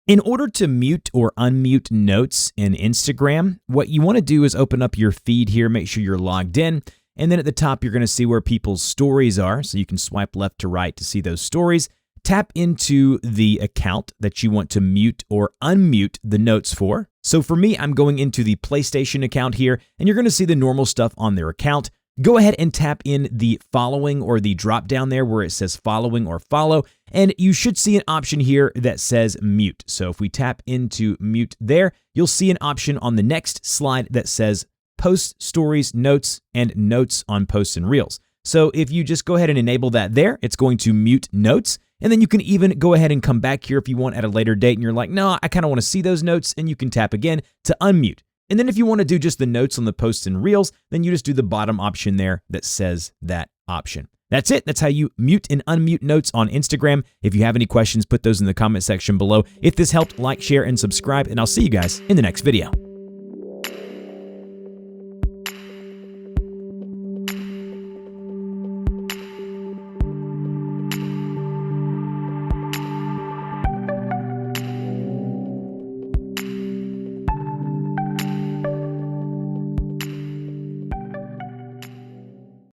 In order to mute or unmute notes in Instagram, what you want to do is open up your feed here, make sure you're logged in, and then at the top you're going to see where people's stories are, so you can swipe left to right to see those stories. Tap into the account that you want to mute or unmute the notes for. So for me, I'm going into the PlayStation account here, and you're going to see the normal stuff on their account. Go ahead and tap in the following or the drop down there where it says following or follow, and you should see an option here that says mute. So if we tap into mute there, you'll see an option on the next slide that says post, stories, notes, and notes on posts and reels. So if you just go ahead and enable that there, it's going to mute notes. And then you can even go ahead and come back here if you want at a later date and you're like, no, I kind of want to see those notes, and you can tap again to unmute. And then if you want to do just the notes on the posts and reels, then you just do the bottom option there that says that option. That's it. That's how you mute and unmute notes on Instagram. If you have any questions, put those in the comment section below. If this helped, like, share, and subscribe, and I'll see you guys in the next video.